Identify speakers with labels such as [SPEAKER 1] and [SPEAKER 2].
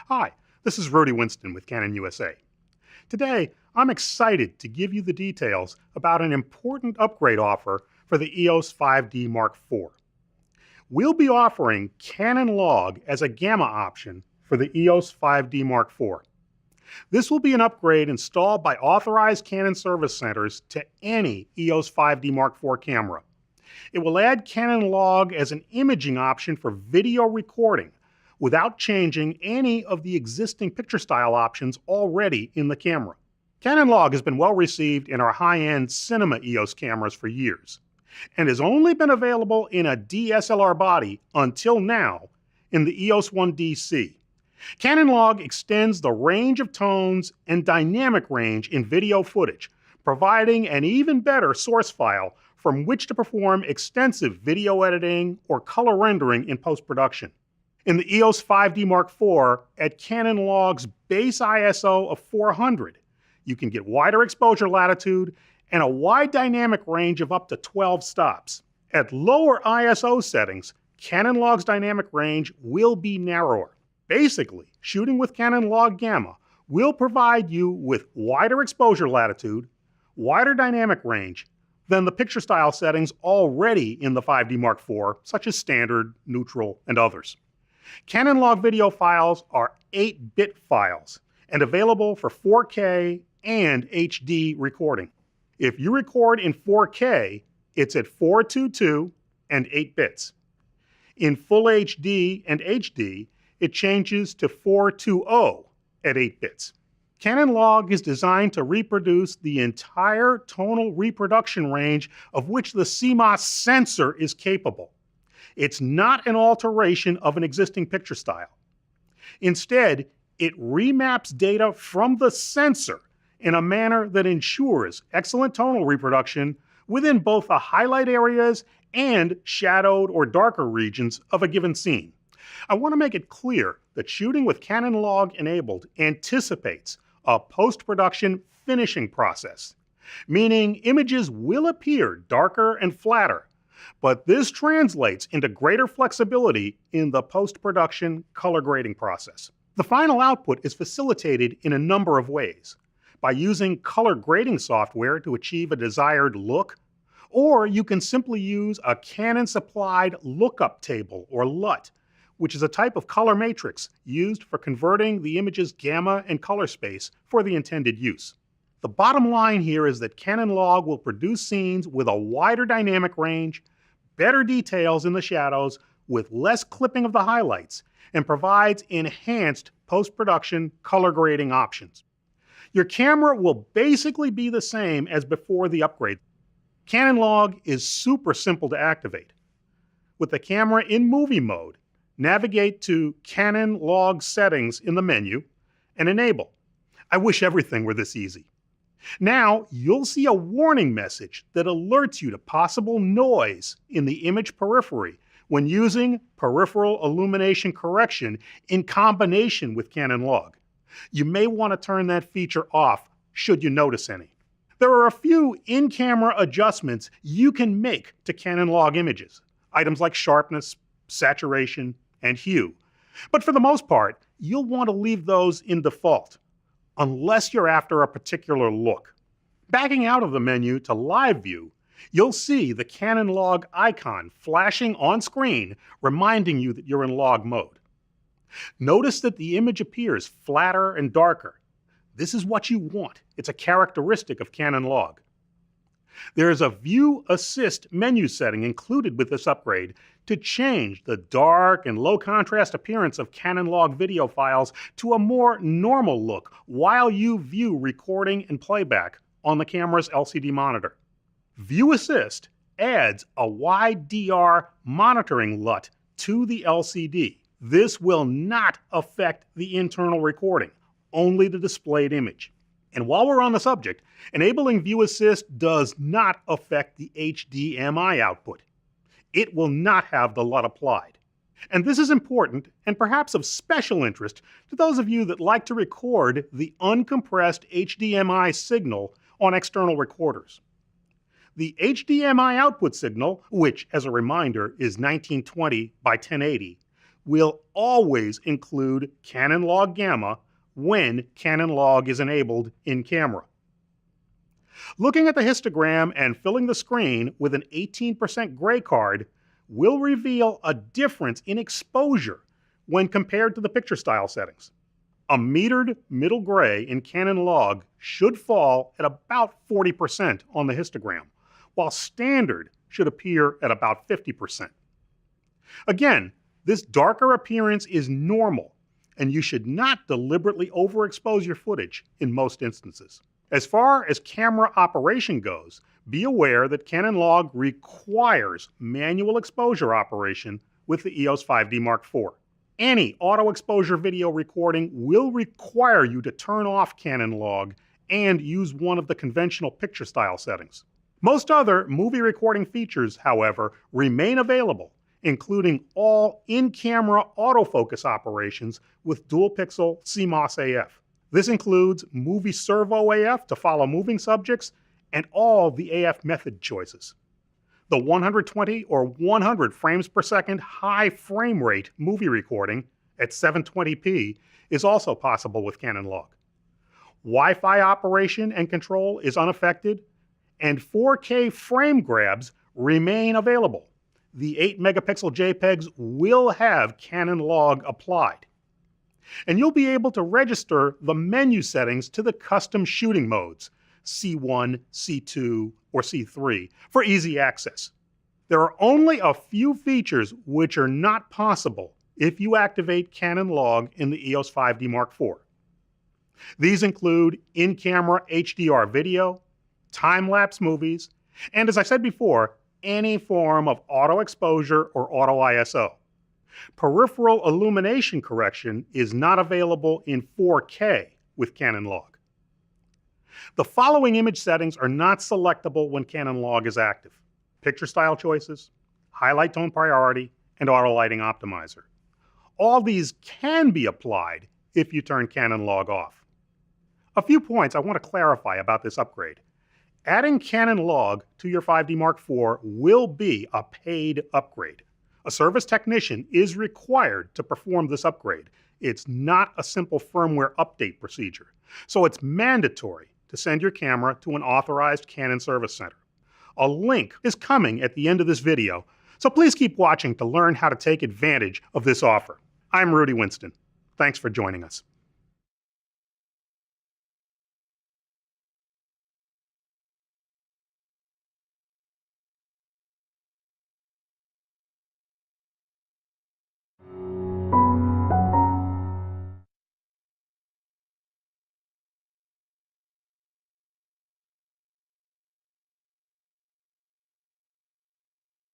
[SPEAKER 1] Hi, this is Rudy Winston with Canon U.S.A. Today, I'm excited to give you the details about an important upgrade offer for the EOS 5D Mark IV. We'll be offering Canon Log as a gamma option for the EOS 5D Mark IV. This will be an upgrade installed by authorized Canon Service Centers to any EOS 5D Mark IV camera. It will add Canon Log as an imaging option for video recording without changing any of the existing picture style options already in the camera. Canon Log has been well received in our high-end cinema EOS cameras for years, and has only been available in a DSLR body until now in the EOS 1DC. Canon Log extends the range of tones and dynamic range in video footage, providing an even better source file from which to perform extensive video editing or color rendering in post-production. In the EOS 5D Mark IV, at Canon Log's base ISO of 400, you can get wider exposure latitude and a wide dynamic range of up to 12 stops. At lower ISO settings, Canon Log's dynamic range will be narrower. Basically, shooting with Canon Log Gamma will provide you with wider exposure latitude, wider dynamic range than the picture style settings already in the 5D Mark IV, such as standard, neutral, and others. Canon Log video files are 8-bit files and available for 4K and HD recording. If you record in 4K, it's at 422 and 8 bits. In Full HD and HD, it changes to 420 at 8 bits. Canon Log is designed to reproduce the entire tonal reproduction range of which the CMOS sensor is capable. It's not an alteration of an existing picture style. Instead, it remaps data from the sensor in a manner that ensures excellent tonal reproduction within both the highlight areas and shadowed or darker regions of a given scene. I want to make it clear that shooting with Canon Log enabled anticipates a post-production finishing process, meaning images will appear darker and flatter, but this translates into greater flexibility in the post-production color grading process. The final output is facilitated in a number of ways: by using color grading software to achieve a desired look, or you can simply use a Canon-supplied lookup table, or LUT, which is a type of color matrix used for converting the image's gamma and color space for the intended use. The bottom line here is that Canon Log will produce scenes with a wider dynamic range, better details in the shadows with less clipping of the highlights, and provides enhanced post-production color grading options. Your camera will basically be the same as before the upgrade. Canon Log is super simple to activate. With the camera in movie mode, navigate to Canon Log Settings in the menu and enable. I wish everything were this easy. Now, you'll see a warning message that alerts you to possible noise in the image periphery when using peripheral illumination correction in combination with Canon Log. You may want to turn that feature off should you notice any. There are a few in-camera adjustments you can make to Canon Log images, items like sharpness, saturation, and hue. But for the most part, you'll want to leave those in default, unless you're after a particular look. Backing out of the menu to Live View, you'll see the Canon Log icon flashing on screen, reminding you that you're in log mode. Notice that the image appears flatter and darker. This is what you want. It's a characteristic of Canon Log. There is a View Assist menu setting included with this upgrade to change the dark and low contrast appearance of Canon Log video files to a more normal look while you view recording and playback on the camera's LCD monitor. View Assist adds a wide DR monitoring LUT to the LCD. This will not affect the internal recording, only the displayed image. And while we're on the subject, enabling View Assist does not affect the HDMI output. It will not have the LUT applied. And this is important and perhaps of special interest to those of you that like to record the uncompressed HDMI signal on external recorders. The HDMI output signal, which as a reminder is 1920 by 1080, will always include Canon Log Gamma when Canon Log is enabled in camera. Looking at the histogram and filling the screen with an 18% gray card will reveal a difference in exposure when compared to the picture style settings. A metered middle gray in Canon Log should fall at about 40% on the histogram, while standard should appear at about 50%. Again, this darker appearance is normal, and you should not deliberately overexpose your footage in most instances. As far as camera operation goes, be aware that Canon Log requires manual exposure operation with the EOS 5D Mark IV. Any auto exposure video recording will require you to turn off Canon Log and use one of the conventional picture style settings. Most other movie recording features, however, remain available, including all in-camera autofocus operations with dual-pixel CMOS AF. This includes movie servo AF to follow moving subjects and all the AF method choices. The 120 or 100 frames per second high frame rate movie recording at 720p is also possible with Canon Log. Wi-Fi operation and control is unaffected, and 4K frame grabs remain available. The 8 megapixel JPEGs will have Canon Log applied. And you'll be able to register the menu settings to the custom shooting modes, C1, C2, or C3, for easy access. There are only a few features which are not possible if you activate Canon Log in the EOS 5D Mark IV. These include in-camera HDR video, time-lapse movies, and as I said before, any form of auto exposure or auto ISO. Peripheral illumination correction is not available in 4K with Canon Log. The following image settings are not selectable when Canon Log is active: picture style choices, highlight tone priority, and auto lighting optimizer. All these can be applied if you turn Canon Log off. A few points I want to clarify about this upgrade. Adding Canon Log to your 5D Mark IV will be a paid upgrade. A service technician is required to perform this upgrade. It's not a simple firmware update procedure, so it's mandatory to send your camera to an authorized Canon Service Center. A link is coming at the end of this video, so please keep watching to learn how to take advantage of this offer. I'm Rudy Winston. Thanks for joining us.